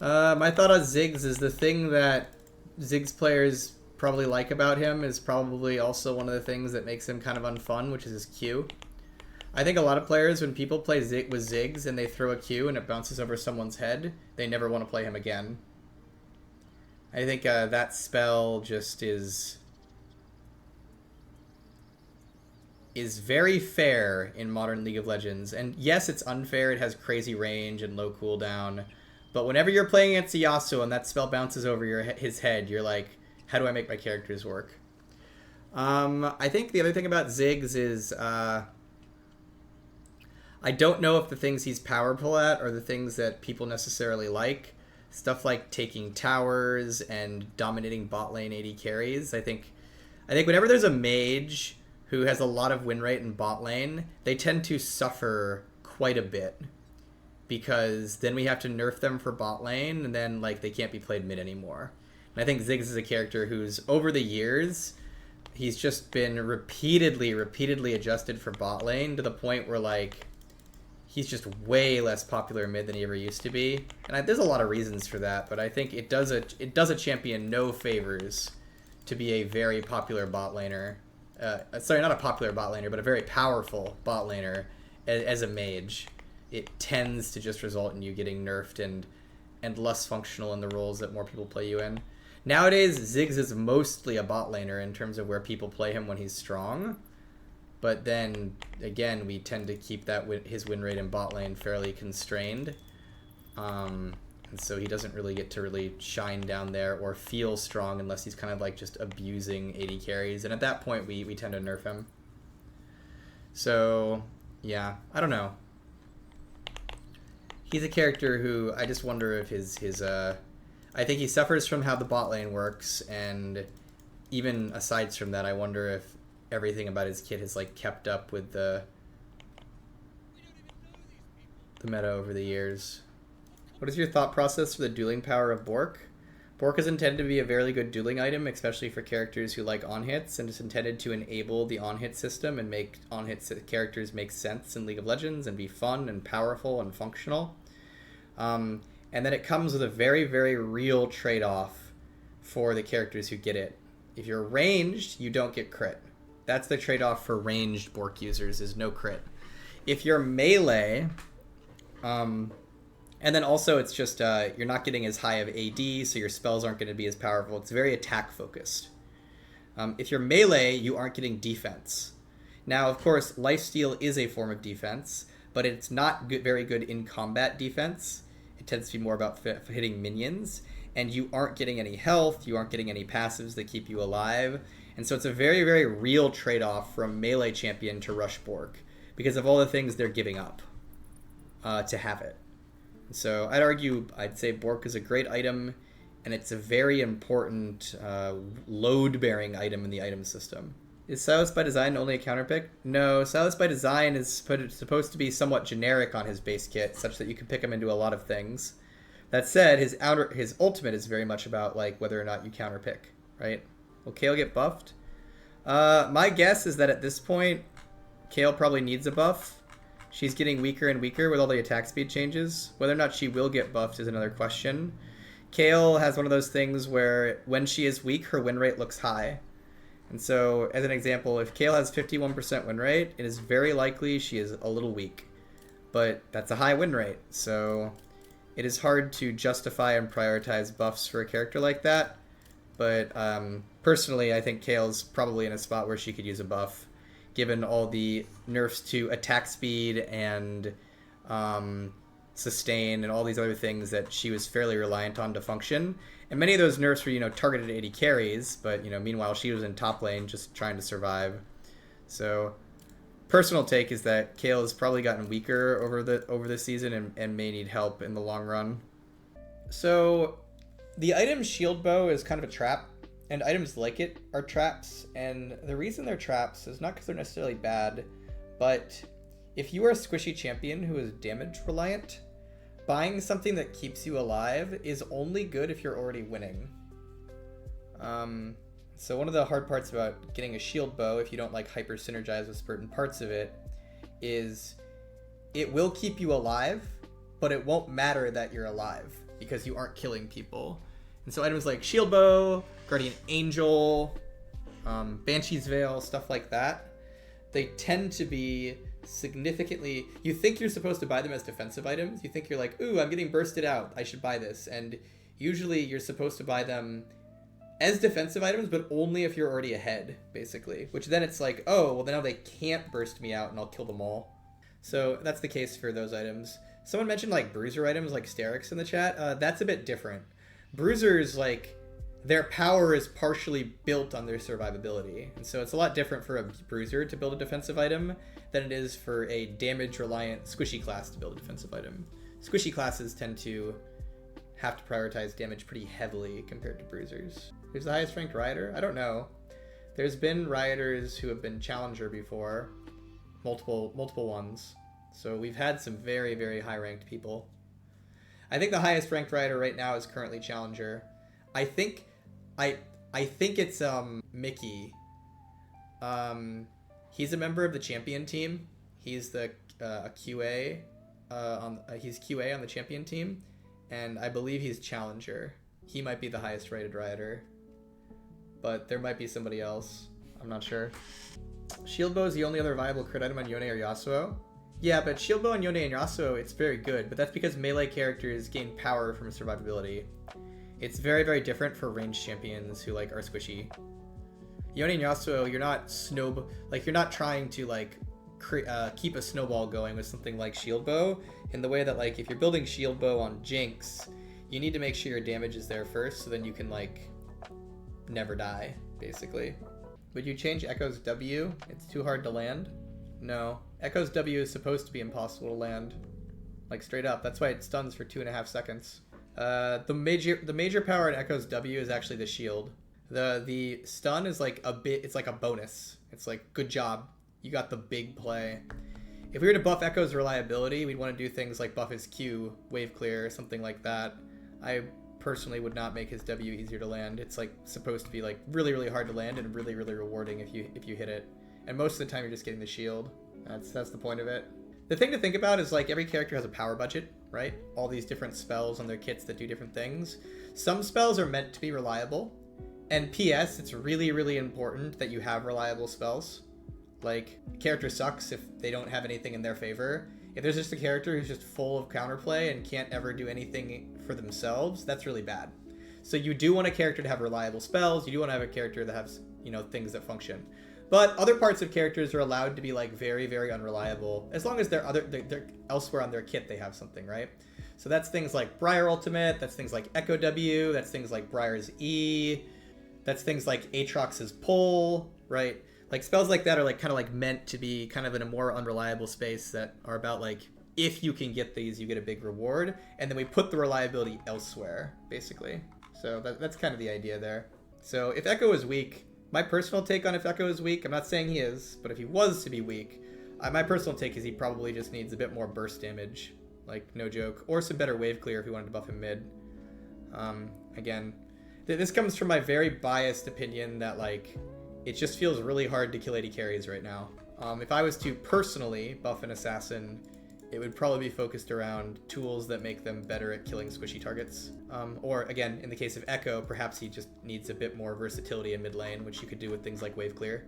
My thought on ZIGGS is the thing that ZIGGS players probably like about him is probably also one of the things that makes him kind of unfun, which is his Q. I think a lot of players, when people play with ZIGGS and they throw a Q and it bounces over someone's head, they never want to play him again. I think that spell just is very fair in modern League of Legends. And yes, it's unfair. It has crazy range and low cooldown. But whenever you're playing against a YASUO and that spell bounces over his head, you're like, how do I make my characters work? I think the other thing about ZIGGS is I don't know if the things he's powerful at are the things that people necessarily like. Stuff like taking towers and dominating bot lane AD carries. I think whenever there's a mage who has a lot of win rate in bot lane, they tend to suffer quite a bit. Because then we have to nerf them for bot lane, and then like they can't be played mid anymore. And I think ZIGGS is a character who's, over the years, he's just been repeatedly adjusted for bot lane to the point where like he's just way less popular mid than he ever used to be. And there's a lot of reasons for that, but I think it does a champion no favors to be a very popular bot laner. Sorry, not a popular bot laner, but a very powerful bot laner as a mage. It tends to just result in you getting nerfed and less functional in the roles that more people play you in. Nowadays, ZIGGS is mostly a bot laner in terms of where people play him when he's strong. But then, again, we tend to keep his win rate in bot lane fairly constrained. And so he doesn't really get to really shine down there or feel strong unless he's kind of like just abusing AD carries. And at that point, we tend to nerf him. So, yeah, I don't know. He's a character who I just wonder if I think he suffers from how the bot lane works, and even aside from that, I wonder if everything about his kit has like kept up with the meta over the years. What is your thought process for the dueling power of BORK? BORK is intended to be a very good dueling item, especially for characters who like on-hits, and it's intended to enable the on-hit system and make on-hit characters make sense in League of Legends and be fun and powerful and functional. And then it comes with a very, very real trade-off for the characters who get it. If you're ranged, you don't get crit. That's the trade-off for ranged BORK users, is no crit. If you're melee, and then also it's just you're not getting as high of AD, so your spells aren't going to be as powerful. It's very attack-focused. If you're melee, you aren't getting defense. Now, of course, lifesteal is a form of defense, but it's not very good in combat defense. It tends to be more about hitting minions, and you aren't getting any health, you aren't getting any passives that keep you alive, and so it's a very, very real trade-off from melee champion to rush BORK, because of all the things they're giving up to have it. So I'd say BORK is a great item, and it's a very important load-bearing item in the item system. Is SYLAS by Design only a counterpick? No, SYLAS by Design is supposed to be somewhat generic on his base kit, such that you can pick him into a lot of things. That said, his ultimate is very much about like whether or not you counterpick, right? Will KAYLE get buffed? My guess is that at this point, KAYLE probably needs a buff. She's getting weaker and weaker with all the attack speed changes. Whether or not she will get buffed is another question. KAYLE has one of those things where when she is weak, her win rate looks high. And so, as an example, if KAYLE has 51% win rate, it is very likely she is a little weak. But that's a high win rate, so it is hard to justify and prioritize buffs for a character like that. But personally, I think KAYLE's probably in a spot where she could use a buff, given all the nerfs to attack speed and sustain and all these other things that she was fairly reliant on to function. And many of those nerfs were, targeted at AD carries, but, meanwhile, she was in top lane just trying to survive. So, personal take is that KAYLE has probably gotten weaker over the season and may need help in the long run. So, the item SHIELDBOW is kind of a trap, and items like it are traps. And the reason they're traps is not because they're necessarily bad, but if you are a squishy champion who is damage reliant, buying something that keeps you alive is only good if you're already winning. So one of the hard parts about getting a SHIELDBOW, if you don't like hyper synergize with certain parts of it, is it will keep you alive, but it won't matter that you're alive. because you aren't killing people. And so items like SHIELDBOW, Guardian Angel, Banshee's Veil, stuff like that, they tend to be significantly... You think you're supposed to buy them as defensive items. You think you're like, ooh, I'm getting bursted out, I should buy this. And usually you're supposed to buy them as defensive items, but only if you're already ahead, basically. Which then it's like, oh, well, then now they can't burst me out and I'll kill them all. So that's the case for those items. Someone mentioned like bruiser items like Sterix in the chat. That's a bit different. Bruisers, like, their power is partially built on their survivability. And so it's a lot different for a bruiser to build a defensive item than it is for a damage-reliant squishy class to build a defensive item. Squishy classes tend to have to prioritize damage pretty heavily compared to bruisers. Who's the highest ranked Rioter? I don't know. There's been Rioters who have been Challenger before. Multiple ones. So we've had some very, very high ranked people. I think the highest ranked Rioter right now is currently Challenger. I think it's Mickey. He's a member of the champion team. He's the QA he's QA on the champion team, and I believe he's Challenger. He might be the highest rated Rioter, but there might be somebody else. I'm not sure. SHIELDBOW is the only other viable crit item on YONE or YASUO. Yeah, but SHIELDBOW on YONE and YASUO, it's very good, but that's because melee characters gain power from survivability. It's very, very different for ranged champions who like are squishy. YONE and YASUO, you're not trying to like keep a snowball going with something like SHIELDBOW, in the way that like if you're building SHIELDBOW on JINX, you need to make sure your damage is there first, so then you can like never die, basically. Would you change EKKO's W? It's too hard to land. No, EKKO's W is supposed to be impossible to land, like straight up. That's why it stuns for 2.5 seconds. The major power in EKKO's W is actually the shield. The stun is like it's like a bonus. It's like, good job, you got the big play. If we were to buff EKKO's reliability, we'd want to do things like buff his Q, wave clear, or something like that. I personally would not make his W easier to land. It's like supposed to be like really, really hard to land and really, really rewarding if you hit it. And most of the time you're just getting the shield. That's the point of it. The thing to think about is like every character has a power budget, right? All these different spells on their kits that do different things. Some spells are meant to be reliable. And PS, it's really, really important that you have reliable spells. Like, a character sucks if they don't have anything in their favor. If there's just a character who's just full of counterplay and can't ever do anything for themselves, that's really bad. So you do want a character to have reliable spells. You do want to have a character that has, you know, things that function. But other parts of characters are allowed to be like very, very unreliable, as long as they're elsewhere on their kit they have something, right? So that's things like Briar Ultimate, that's things like EKKO W, that's things like Briar's E, that's things like Aatrox's Pull, right? Like spells like that are like kind of like meant to be kind of in a more unreliable space, that are about like, if you can get these, you get a big reward, and then we put the reliability elsewhere, basically. So that's kind of the idea there. So if EKKO is weak, my personal take on if EKKO is weak, I'm not saying he is, but if he was to be weak, my personal take is he probably just needs a bit more burst damage, like no joke, or some better wave clear if we wanted to buff him mid. Again, this comes from my very biased opinion that like, it just feels really hard to kill AD carries right now. If I was to personally buff an assassin, it would probably be focused around tools that make them better at killing squishy targets. Or again, in the case of EKKO, perhaps he just needs a bit more versatility in mid lane, which you could do with things like wave clear.